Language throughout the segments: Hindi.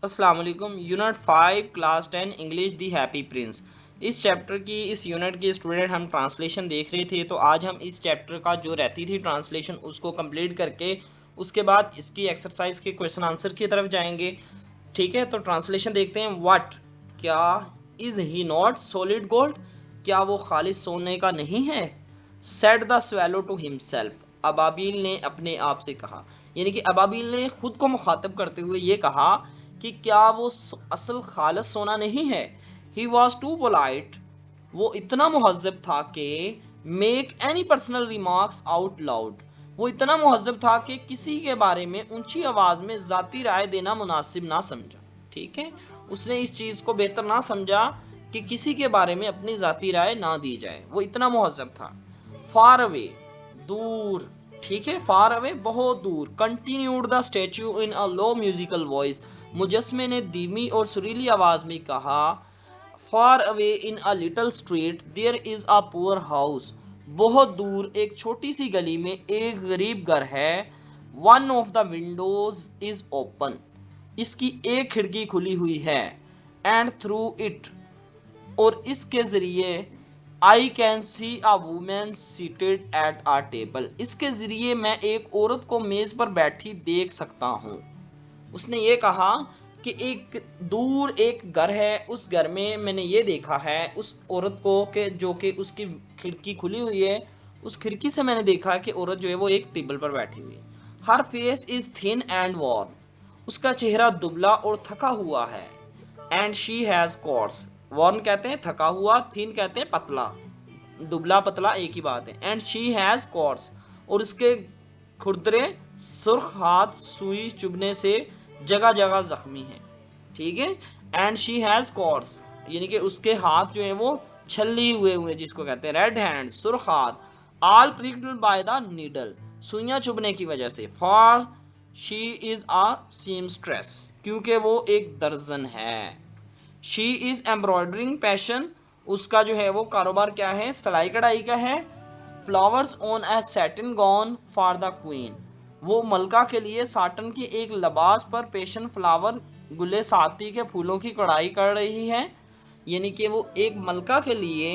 अस्सलाम वालेकुम। यूनिट 5 क्लास 10 इंग्लिश दी हैप्पी प्रिंस। इस चैप्टर की इस यूनिट की स्टूडेंट हम ट्रांसलेशन देख रहे थे, तो आज हम इस चैप्टर का जो रहती थी ट्रांसलेशन उसको कंप्लीट करके उसके बाद इसकी एक्सरसाइज के क्वेश्चन आंसर की तरफ जाएंगे। ठीक है, तो ट्रांसलेशन देखते हैं। व्हाट, क्या, is he not solid gold, क्या वो खालिस सोने का नहीं है। Said the swallow to himself, अबाबील ने अपने आप से कहा, यानी कि अबाबील ने खुद को मुखातब करते हुए ये कहा कि क्या वो असल खालिस सोना नहीं है। ही वॉज टू पोलाइट, वो इतना मुहज़्ज़ब था कि make any personal remarks out loud, वो इतना मुहज़्ज़ब था कि किसी के बारे में ऊंची आवाज़ में ज़ाती राय देना मुनासिब ना समझा। ठीक है, उसने इस चीज़ को बेहतर ना समझा कि किसी के बारे में अपनी ज़ाती राय ना दी जाए, वो इतना मुहज़्ज़ब था। फार अवे, दूर। ठीक है, फार अवे बहुत दूर। Continued the statue in a low musical voice, मुजस्मे ने धीमी और सुरीली आवाज में कहा। Far away in a little street there is a poor house, बहुत दूर एक छोटी सी गली में एक गरीब घर है। One of the Windows is open, इसकी एक खिड़की खुली हुई है। एंड थ्रू इट, और इसके ज़रिए I can see a woman seated at a table, इसके ज़रिए मैं एक औरत को मेज़ पर बैठी देख सकता हूँ। उसने ये कहा कि एक दूर एक घर है, उस घर में मैंने ये देखा है उस औरत को कि जो कि उसकी खिड़की खुली हुई है, उस खिड़की से मैंने देखा कि औरत जो है वो एक टेबल पर बैठी हुई है। Her face is thin and worn, उसका चेहरा दुबला और थका हुआ है। And she has coarse, worn कहते हैं थका हुआ, थिन कहते हैं पतला, दुबला पतला एक ही बात है। एंड शी हैज़ कॉर्स, और उसके खुरदरे सुर्ख हाथ सुई चुभने से जगह जगह जख्मी है। ठीक है, एंड शी हैज़ कॉर्स, यानी कि उसके हाथ जो है वो छल्ली हुए जिसको कहते हैं रेड हैंड, सुर्ख हाथ। ऑल प्रिक्ड बाय द नीडल, सुइयां चुभने की वजह से। For she is a seamstress, क्योंकि वो एक दर्जन है। शी इज एम्ब्रॉयडरिंग पैशन, उसका जो है वो कारोबार क्या है, सिलाई कढ़ाई का है। Flowers on A satin gone for the queen, वो मलका के लिए साटन की एक लिबास पर पेशन फ्लावर गुले साती के फूलों की कढ़ाई कर रही है, यानी कि वो एक मलका के लिए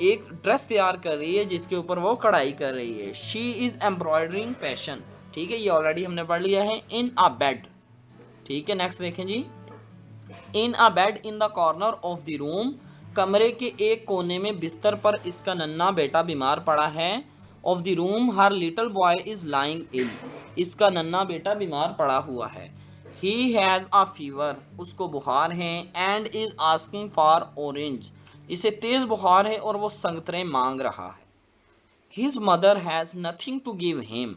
एक ड्रेस तैयार कर रही है जिसके ऊपर वो कढ़ाई कर रही है। शी इज एम्ब्रॉयडरिंग पैशन, ठीक है, ये ऑलरेडी हमने पढ़ लिया है। इन अ बेड, ठीक है, नेक्स्ट देखें जी। In a bed in the corner of the room, कमरे के एक कोने में बिस्तर पर इसका नन्हा बेटा बीमार पड़ा है। Of the room her little boy is lying ill, इसका नन्हा बेटा बीमार पड़ा हुआ है। ही हैज़ अ फीवर, उसको बुखार है। And is asking for orange, इसे तेज बुखार है और वो संतरे मांग रहा है। His mother has nothing to give him,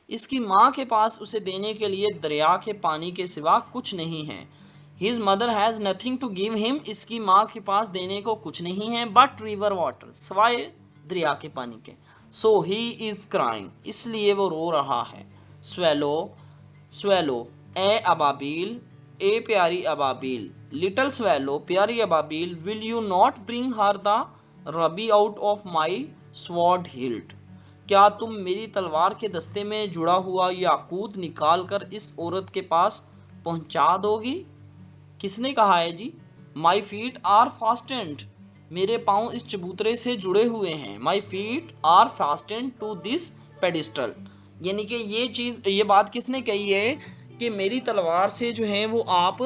इसकी माँ के पास उसे देने के लिए दरिया के पानी के सिवा कुछ नहीं है। His mother has nothing to give him, इसकी माँ के पास देने को कुछ नहीं है बट रिवर वाटर, सवाए दरिया के पानी के। सो ही इज क्राइंग, इसलिए वो रो रहा है। स्वेलो, स्वेलो, ए अबाबील, ए प्यारी अबाबील। लिटिल स्वेलो, प्यारी Ababeel. Will you not bring her the rabi out of my sword hilt, क्या तुम मेरी तलवार के दस्ते में जुड़ा हुआ याकूत निकाल कर इस औरत के पास पहुंचा दोगी। किसने कहा है जी। माई फीट आर फास्टेंड, मेरे पाँव इस चबूतरे से जुड़े हुए हैं। My feet are fastened to this pedestal, यानी कि ये बात किसने कही है कि मेरी तलवार से जो है वो आप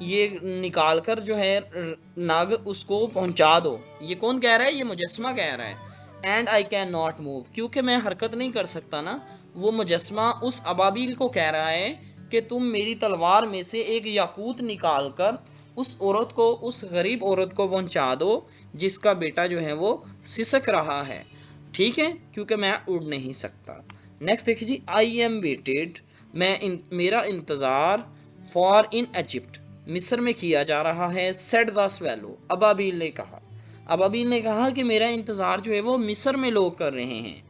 ये निकाल कर जो है नाग उसको पहुंचा दो। ये कौन कह रहा है, ये मुजस्मा कह रहा है। And I can not move, क्योंकि मैं हरकत नहीं कर सकता ना। वो मुजस्मा उस अबाबील को कह रहा है कि तुम मेरी तलवार में से एक याकूत निकाल कर उस औरत को, उस गरीब औरत को पहुंचा दो जिसका बेटा जो है वो सिसक रहा है। ठीक है, क्योंकि मैं उड़ नहीं सकता। नेक्स्ट देखिए जी। आई एम वेटेड, मेरा इंतज़ार। फॉर इन इजिप्ट, मिस्र में किया जा रहा है। सेड द स्वेलो, अबाबील ने कहा। अबाबील ने कहा कि मेरा इंतज़ार जो है वो मिस्र में लोग कर रहे हैं।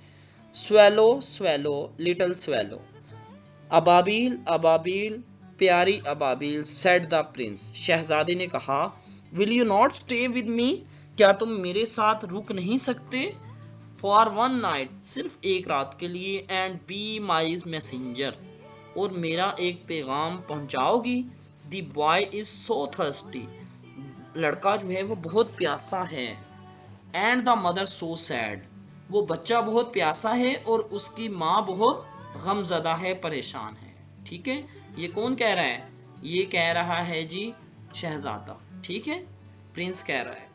Swallow, swallow, little swallow. Ababeel, Ababeel, प्यारी अबाबील। सेड द प्रिंस, शहजादे ने कहा। Will you not stay with me, क्या तुम मेरे साथ रुक नहीं सकते। फॉर वन नाइट, सिर्फ एक रात के लिए। एंड बी माई मैसेंजर, और मेरा एक पैगाम पहुंचाओगी। The boy is so thirsty, लड़का जो है वो बहुत प्यासा है। And the mother so sad, वो बच्चा बहुत प्यासा है और उसकी माँ बहुत गमज़दा है, परेशान है। ठीक है, ये कौन कह रहा है? ये कह रहा है जी शहजादा। ठीक है, प्रिंस कह रहा है।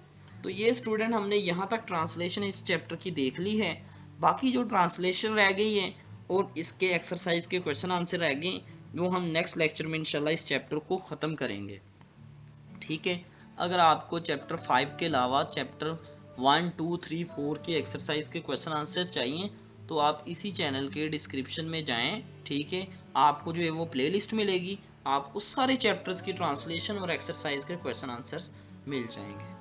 तो ये स्टूडेंट हमने यहाँ तक ट्रांसलेशन इस चैप्टर की देख ली है। बाकी जो ट्रांसलेशन रह गई है और इसके एक्सरसाइज के क्वेश्चन आंसर रह गए, वो हम नेक्स्ट लेक्चर में इंशाल्लाह इस चैप्टर को ख़त्म करेंगे। ठीक है, अगर आपको चैप्टर 5 के अलावा चैप्टर 1, 2, 3, 4 के एक्सरसाइज के क्वेश्चन आंसर चाहिए तो आप इसी चैनल के डिस्क्रिप्शन में जाएं। ठीक है, आपको जो है वो प्लेलिस्ट मिलेगी, आपको सारे चैप्टर्स की ट्रांसलेशन और एक्सरसाइज के क्वेश्चन आंसर्स मिल जाएंगे।